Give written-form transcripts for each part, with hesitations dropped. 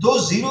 2-0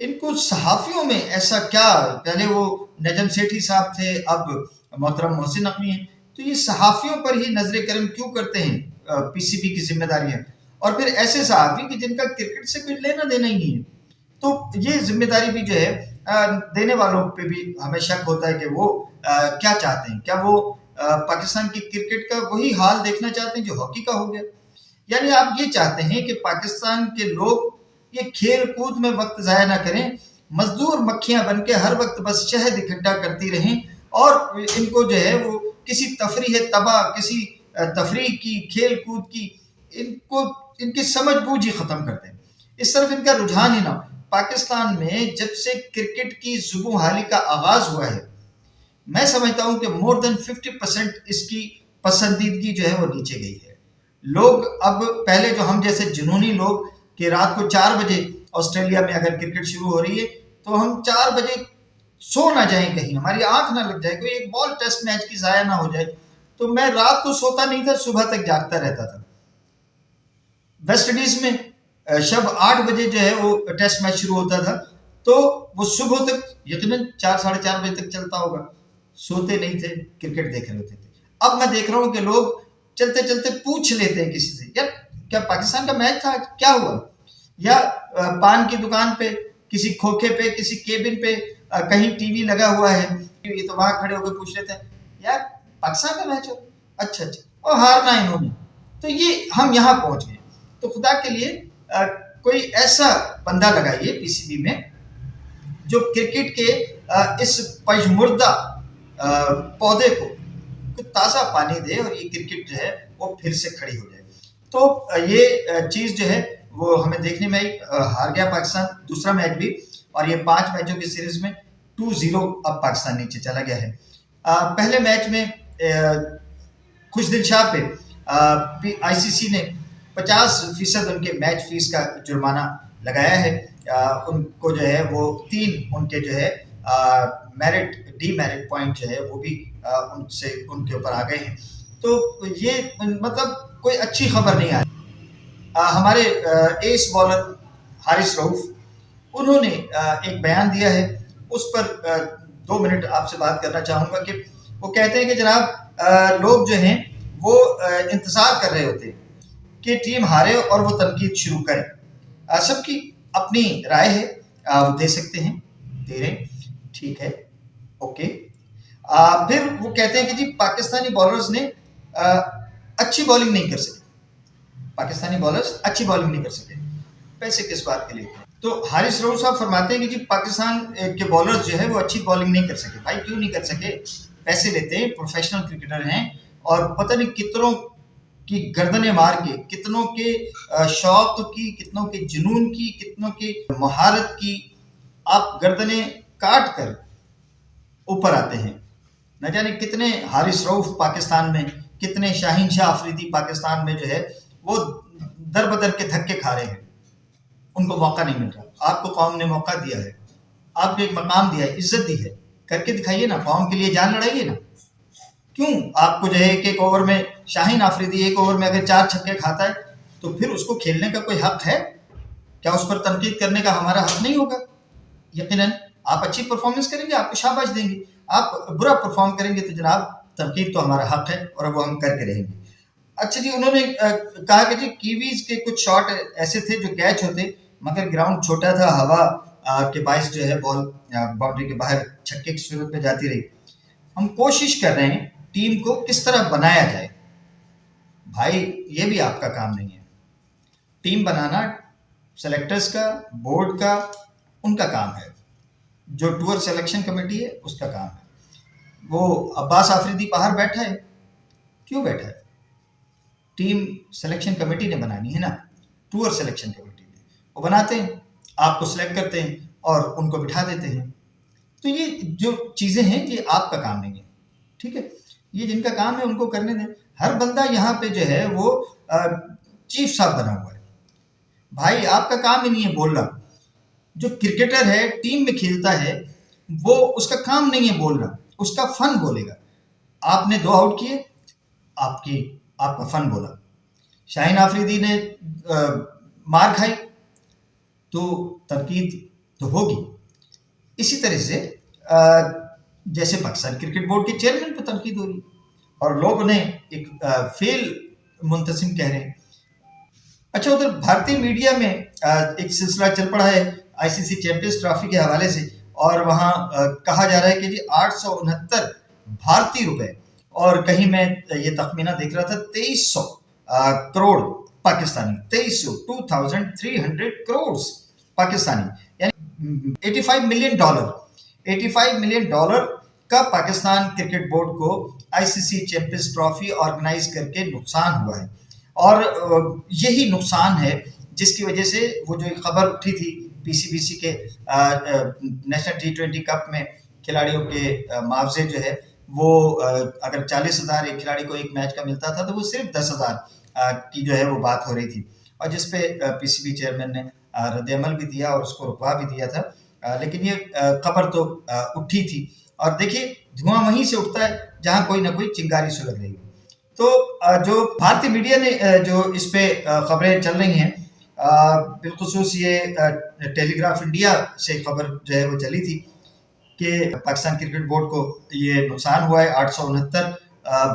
ان کو صحافیوں میں ایسا کیا، پہلے وہ نجم سیٹھی صاحب تھے، اب محترم محسن نقوی ہیں، تو یہ صحافیوں پر ہی نظر کرم کیوں کرتے ہیں پی سی بی کی ذمہ داریاں، اور پھر ایسے صحافی کہ جن کا کرکٹ سے کوئی لینا دینا ہی نہیں ہے. تو یہ ذمہ داری بھی جو ہے دینے والوں پہ بھی ہمیں شک ہوتا ہے کہ وہ کیا چاہتے ہیں. کیا وہ پاکستان کی کرکٹ کا وہی حال دیکھنا چاہتے ہیں جو ہاکی کا ہو گیا؟ یعنی آپ یہ چاہتے ہیں کہ پاکستان کے لوگ یہ کھیل کود میں وقت ضائع نہ کریں، مزدور مکھیاں بن کے ہر وقت بس شہد اکٹھا کرتی رہیں، اور ان کو جو ہے وہ کسی تفریح تباہ، کسی تفریح کی، کھیل کود کی، ان کی سمجھ بوجھ ہی ختم کر دیں، اس طرف ان کا رجحان ہی نہ ہو. پاکستان میں جب سے کرکٹ کی زبوں حالی کا آغاز ہوا ہے، میں سمجھتا ہوں کہ مور دین 50% اس کی پسندیدگی جو ہے وہ نیچے گئی ہے. لوگ اب پہلے جو ہم جیسے جنونی لوگ کہ رات کو 4 بجے آسٹریلیا میں اگر کرکٹ شروع ہو رہی ہے تو ہم 4 بجے سو نہ جائیں، کہیں ہماری آنکھ نہ لگ جائے، کوئی ایک بال ٹیسٹ میچ کی ضائع نہ ہو جائے، تو میں رات کو سوتا نہیں تھا، صبح تک جاگتا رہتا تھا. ویسٹ انڈیز میں شب 8 بجے جو ہے وہ ٹیسٹ میچ شروع ہوتا تھا، تو وہ صبح تک یقیناً 4 ساڑھے 4 بجے تک چلتا ہوگا. سوتے نہیں تھے، کرکٹ دیکھ رہے ہوتے تھے. اب میں دیکھ رہا ہوں کہ لوگ چلتے چلتے پوچھ لیتے ہیں کسی سے، یار کیا پاکستان کا میچ تھا، کیا ہوا؟ یا پان کی دکان پہ، کسی کھوکھے پہ، کسی کیبن پہ کہیں ٹی وی لگا ہوا ہے، یہ تو وہاں کھڑے ہو کے پوچھ لیتے ہیں یار پاکستان کا میچ ہو، اچھا اچھا، اور ہارنا انہوں نے. تو یہ ہم یہاں پہنچ گئے. تو خدا کے لیے کوئی ایسا بندہ لگائیے پی سی بی میں جو کرکٹ کے اس پژمردہ پودے کو تازہ پانی دے، اور یہ کرکٹ جو ہے وہ پھر سے کھڑی ہو جائے. تو یہ چیز جو ہے وہ ہمیں دیکھنے میں آئی. ہار گیا پاکستان دوسرا میچ بھی، اور یہ 5 میچوں کی سیریز میں 2-0 اب پاکستان نیچے چلا گیا ہے. پہلے میچ میں خوش دل شاہ پہ آئی سی سی نے 50% ان کے میچ فیس کا جرمانہ لگایا ہے. ان کو جو ہے وہ 3 ان کے جو ہے میرٹ ڈی میرٹ پوائنٹ جو ہے وہ بھی ان کے اوپر آ گئے ہیں. تو یہ مطلب کوئی اچھی خبر نہیں آئی. ہمارے ایس بالر حارث رؤف، انہوں نے ایک بیان دیا ہے، اس پر 2 منٹ آپ سے بات کرنا چاہوں گا. کہ وہ کہتے ہیں کہ جناب لوگ جو ہیں وہ انتظار کر رہے ہوتے ہیں کہ ٹیم ہارے اور وہ تنقید شروع کرے. سب کی اپنی رائے ہے، وہ دے سکتے ہیں، دے رہے ہیں، ٹھیک ہے، اوکے. پھر وہ کہتے ہیں کہ جی پاکستانی بالرز نے اچھی بالنگ نہیں کر سکے، پاکستانی بالرز اچھی بالنگ نہیں کر سکے، پیسے کس بات کے لیے؟ تو حارث رؤف صاحب فرماتے ہیں کہ جی پاکستان کے بالرز جو ہے وہ اچھی بالنگ نہیں کر سکے. بھائی کیوں نہیں کر سکے؟ پیسے لیتے ہیں، پروفیشنل کرکٹر ہیں، اور پتہ نہیں کتنوں کی گردنیں مار کے، کتنوں کے شوق کی، کتنوں کے جنون کی، کتنوں کے مہارت کی آپ گردنیں کاٹ کر اوپر آتے ہیں. نہ جانے کتنے حارث رؤف پاکستان میں، کتنے شاہین شاہ آفریدی پاکستان میں جو ہے وہ در بدر کے دھکے کھا رہے ہیں، ان کو موقع نہیں مل رہا. آپ کو قوم نے موقع دیا ہے، آپ کو ایک مقام دیا ہے، عزت دی ہے، کر کے دکھائیے نا، قوم کے لیے جان لڑائیے نا. کیوں آپ کو جو ہے ایک اوور میں شاہین آفریدی ایک اوور میں اگر 4 چھکے کھاتا ہے تو پھر اس کو کھیلنے کا کوئی حق ہے؟ کیا اس پر تنقید کرنے کا ہمارا حق نہیں ہوگا؟ یقیناً آپ اچھی پرفارمنس کریں گے، آپ کو شاباش دیں گے. آپ برا پرفارم کریں گے تو جناب تنقید تو ہمارا حق ہے، اور وہ ہم کر کے رہیں گے. اچھا جی، انہوں نے کہا کہ جی کیویز کے کچھ شاٹ ایسے تھے جو کیچ ہوتے، مگر گراؤنڈ چھوٹا تھا، ہوا کے باعث جو ہے بال باؤنڈری کے باہر چھکے کی صورت میں جاتی رہی. ہم کوشش کر رہے ہیں ٹیم کو کس طرح بنایا جائے. بھائی یہ بھی آپ کا کام نہیں ہے. ٹیم بنانا سلیکٹرز کا، بورڈ کا، ان کا کام ہے. جو ٹور سلیکشن کمیٹی ہے اس کا کام ہے. وہ عباس آفریدی باہر بیٹھا ہے، کیوں بیٹھا ہے؟ ٹیم سلیکشن کمیٹی نے بنانی ہے نا، ٹور سلیکشن کمیٹی نے. وہ بناتے ہیں، آپ کو سلیکٹ کرتے ہیں اور ان کو بٹھا دیتے ہیں. تو یہ جو چیزیں ہیں یہ آپ کا کام نہیں ہے، ٹھیک ہے. یہ جن کا کام ہے ان کو کرنے دیں. ہر بندہ یہاں پہ جو ہے وہ چیف صاحب بنا ہوا ہے. بھائی آپ کا کام ہی نہیں ہے بولنا. جو کرکٹر ہے ٹیم میں کھیلتا ہے وہ اس کا کام نہیں ہے بولنا، اس کا فن بولے گا. آپ نے 2 آؤٹ کیے، آپ کا فن بولا. شاہین آفریدی نے مار کھائی تو تنقید تو ہوگی. اسی طرح سے جیسے پاکستان کرکٹ بورڈ کے چیئرمین پہ تنقید ہو رہی اور لوگ انہیں ایک فیل منتظم کہہ رہے ہیں. اچھا ادھر بھارتی میڈیا میں ایک سلسلہ چل پڑا ہے آئی سی سی چیمپئنز ٹرافی کے حوالے سے، اور وہاں کہا جا رہا ہے کہ جی 869 بھارتی روپے، اور کہیں میں یہ تخمینہ دیکھ رہا تھا 2300 کروڑ پاکستانی، 2300 کروڑ پاکستانی، یعنی 85 ملین ڈالر، 85 ملین ڈالر کا پاکستان کرکٹ بورڈ کو آئی سی سی چیمپئنز ٹرافی آرگنائز کر کے نقصان ہوا ہے. اور یہی نقصان ہے جس کی وجہ سے وہ جو ایک خبر اٹھی تھی پی سی بی سی کے نیشنل T20 کپ میں کھلاڑیوں کے معاوضے جو ہے وہ اگر 40,000 ایک کھلاڑی کو ایک میچ کا ملتا تھا تو وہ صرف 10,000 کی جو ہے وہ بات ہو رہی تھی، اور جس پہ پی سی بی چیئرمین نے رد عمل بھی دیا اور اس کو رکوا بھی دیا تھا. لیکن یہ خبر تو اٹھی تھی، اور دیکھیے دھواں وہیں سے اٹھتا ہے جہاں کوئی نہ کوئی چنگاری سلگ رہی ہو. تو جو بھارتی میڈیا نے جو اس پہ خبریں چل رہی ہیں، بالخصوص یہ ٹیلی گراف انڈیا سے خبر جو ہے وہ چلی تھی کہ پاکستان کرکٹ بورڈ کو یہ نقصان ہوا ہے 869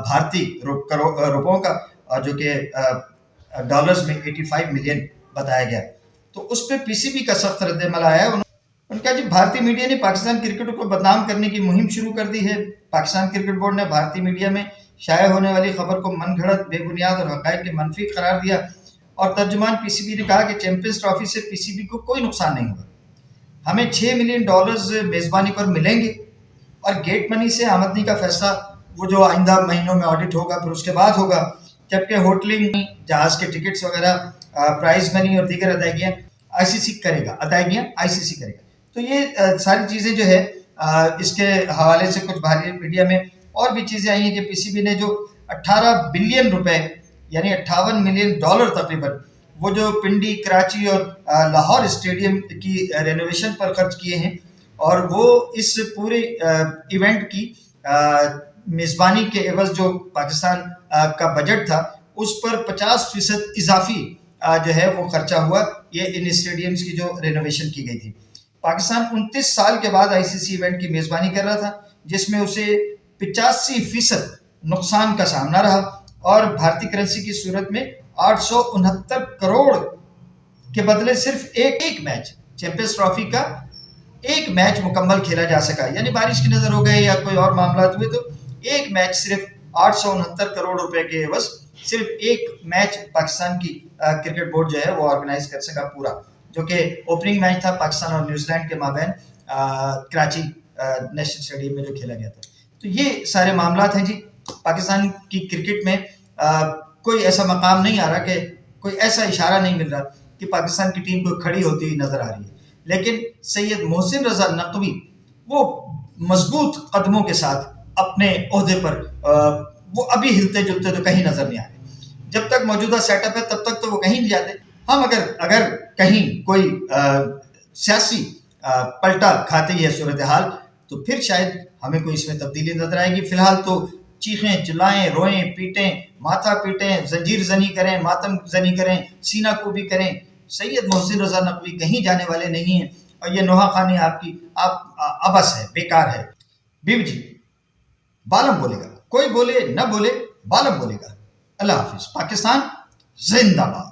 بھارتی روپوں کا، جو کہ ڈالرز میں 85 ملین بتایا گیا. تو اس پہ پی سی بی کا سخت رد عمل آیا ہے. ان کا جی بھارتی میڈیا نے پاکستان کرکٹ کو بدنام کرنے کی مہم شروع کر دی ہے. پاکستان کرکٹ بورڈ نے بھارتی میڈیا میں شائع ہونے والی خبر کو من گھڑت، بے بنیاد اور حقائق کے منفی قرار دیا، اور ترجمان پی سی بی نے کہا کہ چیمپئنز ٹرافی سے پی سی بی کو کوئی نقصان نہیں ہوگا. ہمیں 6 ملین ڈالرز میزبانی پر ملیں گے، اور گیٹ منی سے آمدنی کا فیصلہ وہ جو آئندہ مہینوں میں آڈٹ ہوگا پھر اس کے بعد ہوگا، جبکہ ہوٹلنگ، جہاز کے ٹکٹس وغیرہ، پرائز منی اور دیگر ادائیگیاں آئی سی سی کرے گا. تو یہ ساری چیزیں جو ہے اس کے حوالے سے کچھ بھارتی میڈیا میں اور بھی چیزیں آئی ہیں کہ پی سی بی نے جو 18 بلین روپے یعنی 58 ملین ڈالر تقریباً وہ جو پنڈی، کراچی اور لاہور اسٹیڈیم کی رینوویشن پر خرچ کیے ہیں، اور وہ اس پورے ایونٹ کی میزبانی کے عوض جو پاکستان کا بجٹ تھا اس پر 50% اضافی جو ہے وہ خرچہ ہوا یہ ان اسٹیڈیمز کی جو رینوویشن کی گئی تھی. پاکستان 29 سال کے بعد آئی سی سی ایونٹ کی میزبانی کر رہا تھا جس میں اسے 85% نقصان کا سامنا رہا، اور بھارتی کرنسی کی صورت میں 869 کروڑ کے بدلے صرف ایک میچ چیمپئنز ٹرافی کا ایک میچ مکمل کھیلا جا سکا. یعنی بارش کی نظر ہو گئے یا کوئی اور معاملات ہوئے تو ایک میچ صرف 869 کروڑ روپے کے عوض صرف ایک میچ پاکستان کی کرکٹ بورڈ جو ہے وہ آرگنائز کر سکا پورا، جو کہ اوپننگ میچ تھا پاکستان اور نیوزی لینڈ کے مابین کراچی نیشنل اسٹیڈیم میں جو کھیلا گیا تھا. تو یہ سارے معاملات ہیں جی. پاکستان کی کرکٹ میں کوئی ایسا مقام نہیں آ رہا کہ کوئی ایسا اشارہ نہیں مل رہا کہ پاکستان کی ٹیم کو کھڑی ہوتی ہوئی نظر آ رہی ہے. لیکن سید محسن رضا نقوی وہ مضبوط قدموں کے ساتھ اپنے عہدے پر وہ ابھی ہلتے جلتے تو کہیں نظر نہیں آ رہے. جب تک موجودہ سیٹ اپ ہے تب تک تو وہ کہیں نہیں جاتے. ہم اگر کہیں کوئی سیاسی پلٹا کھاتی ہے صورتحال تو پھر شاید ہمیں کوئی اس میں تبدیلی نظر آئے گی. فی الحال تو چیخیں چلائیں، روئیں پیٹیں، ماتھا پیٹیں، زنجیر زنی کریں، ماتم زنی کریں، سینہ کو بھی کریں، سید محسن رضا نقوی کہیں جانے والے نہیں ہیں. اور یہ نوحہ خانی آپ کی ابس ہے، بیکار ہے. بیو جی بالم بولے گا، کوئی بولے نہ بولے بالم بولے گا. اللہ حافظ. پاکستان زندہ باد.